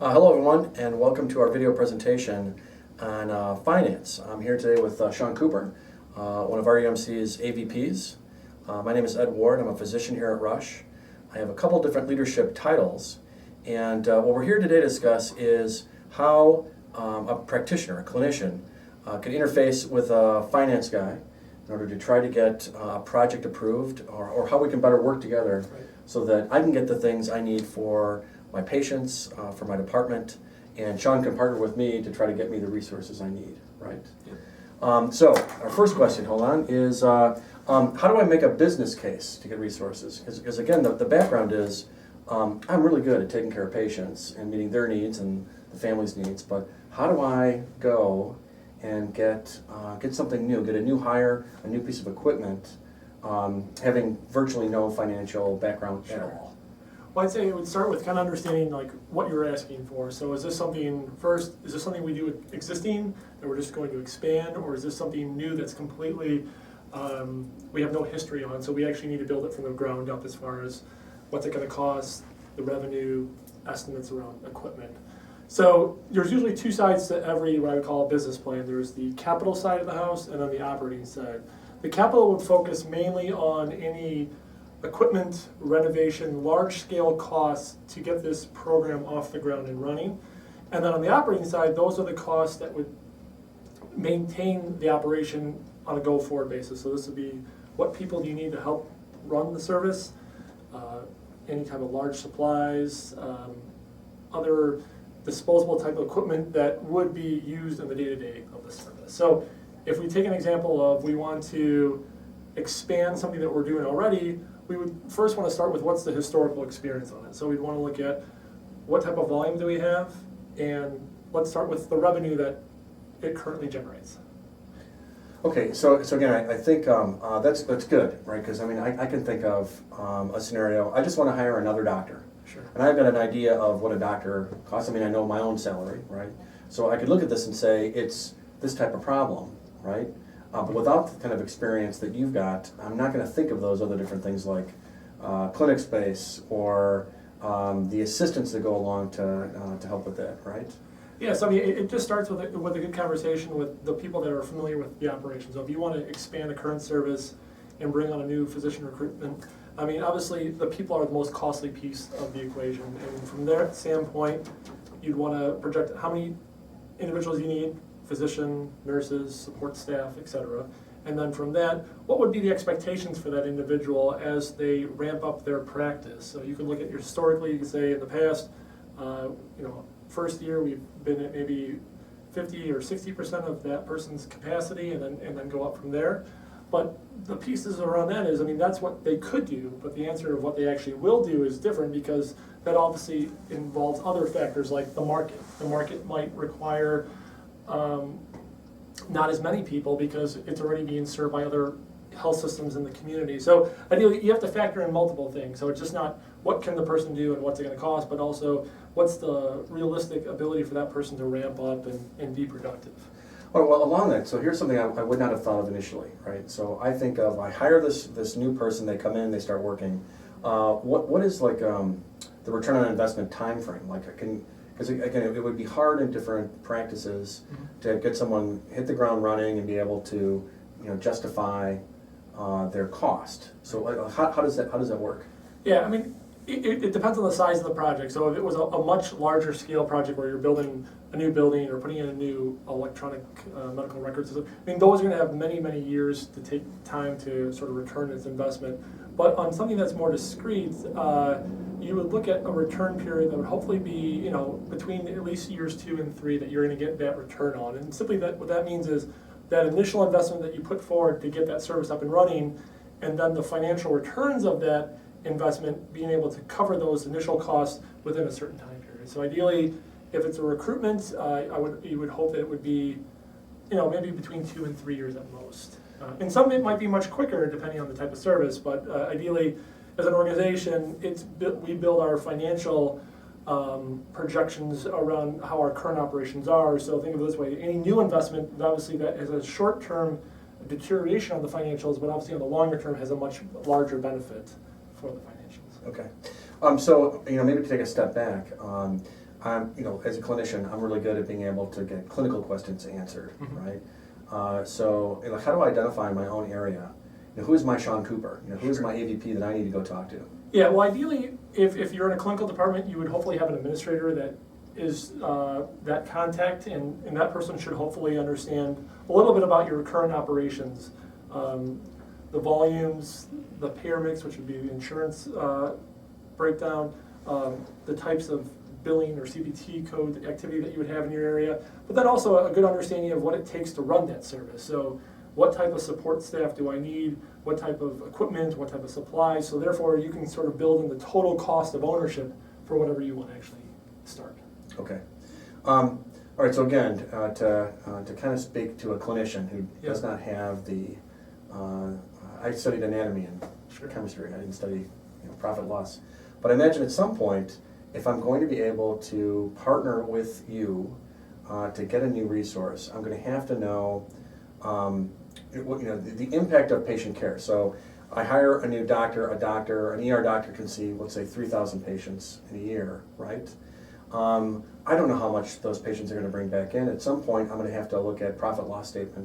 Hello everyone, and welcome to our video presentation on finance. I'm here today with Sean Cooper, one of our EMC's AVPs. My name is Ed Ward. I'm a physician here at Rush. I have a couple different leadership titles, and what we're here today to discuss is how a practitioner, a clinician, can interface with a finance guy in order to try to get a project approved, or how we can better work together so that I can get the things I need for my patients, for my department, and Sean can partner with me to try to get me the resources I need, right? Yeah. So our first question, hold on, is how do I make a business case to get resources? Because again, the background is I'm really good at taking care of patients and meeting their needs and the family's needs, but how do I go and get something new, get a new hire, a new piece of equipment, having virtually no financial background at all? Well, I'd say it would start with kind of understanding like what you're asking for. So is this something we do with existing that we're just going to expand, or is this something new that's completely, we have no history on, so we actually need to build it from the ground up as far as what's it going to cost, the revenue, estimates around equipment. So there's usually two sides to every, what I would call a business plan. There's the capital side of the house and then the operating side. The capital would focus mainly on any equipment renovation, large-scale costs to get this program off the ground and running. And then on the operating side, those are the costs that would maintain the operation on a go-forward basis. So this would be what people do you need to help run the service, any type of large supplies, other disposable type of equipment that would be used in the day-to-day of the service. So if we take an example of we want to expand something that we're doing already, we would first want to start with what's the historical experience on it. So we'd want to look at what type of volume do we have, and let's start with the revenue that it currently generates. Okay, so again, I think that's good, right? Because I mean, I can think of a scenario. I just want to hire another doctor. Sure. And I've got an idea of what a doctor costs. I mean, I know my own salary, right? So I could look at this and say, it's this type of problem, right? But without the kind of experience that you've got, I'm not going to think of those other different things like clinic space or the assistants that go along to help with that, right? Yeah, so I mean, it just starts with a good conversation with the people that are familiar with the operation. So if you want to expand a current service and bring on a new physician recruitment, I mean, obviously the people are the most costly piece of the equation. And from their standpoint, you'd want to project how many individuals you need, physician, nurses, support staff, etc. And then from that, what would be the expectations for that individual as they ramp up their practice? So you can look at historically, you can say in the past, first year we've been at maybe 50 or 60% of that person's capacity, and then go up from there. But the pieces around that is, I mean, that's what they could do, but the answer of what they actually will do is different, because that obviously involves other factors like the market. The market might require not as many people because it's already being served by other health systems in the community. So ideally, you have to factor in multiple things. So it's just not what can the person do and what's it going to cost, but also what's the realistic ability for that person to ramp up and be productive. Well, along that, so here's something I would not have thought of initially, right? So I think of, I hire this new person, they come in, they start working. What is like the return on investment time frame? Like, because again, it would be hard in different practices to get someone hit the ground running and be able to, justify their cost. So how does that work? Yeah, I mean, it depends on the size of the project. So if it was a much larger scale project where you're building a new building or putting in a new electronic medical record system, I mean, those are going to have many, many years to take time to sort of return its investment. But on something that's more discrete, you would look at a return period that would hopefully be, between at least years 2 and 3 that you're going to get that return on. And simply what that means is that initial investment that you put forward to get that service up and running, and then the financial returns of that investment being able to cover those initial costs within a certain time period. So ideally, if it's a recruitment, you would hope that it would be, maybe between 2 and 3 years at most. And some it might be much quicker depending on the type of service, but ideally, as an organization, we build our financial projections around how our current operations are. So think of it this way: any new investment, obviously, that has a short-term deterioration on the financials, but obviously on the longer term has a much larger benefit for the financials. Okay. So maybe to take a step back, as a clinician, I'm really good at being able to get clinical questions answered, Mhm. right? So, how do I identify my own area? Who is my Sean Cooper? Who is Sure. my AVP that I need to go talk to? Yeah, well, ideally, if you're in a clinical department, you would hopefully have an administrator that is that contact, and that person should hopefully understand a little bit about your current operations, the volumes, the payer mix, which would be the insurance breakdown, the types of billing or CPT code activity that you would have in your area, but then also a good understanding of what it takes to run that service. So what type of support staff do I need, what type of equipment, what type of supplies, so therefore you can sort of build in the total cost of ownership for whatever you want to actually start. Okay. All right, so again, to kind of speak to a clinician who does not have the, I studied anatomy and Sure. chemistry, I didn't study profit loss. But I imagine at some point, if I'm going to be able to partner with you to get a new resource, I'm going to have to know the impact of patient care. So I hire a new doctor, an ER doctor can see, let's say, 3,000 patients in a year, right? I don't know how much those patients are going to bring back in. At some point, I'm going to have to look at profit loss statements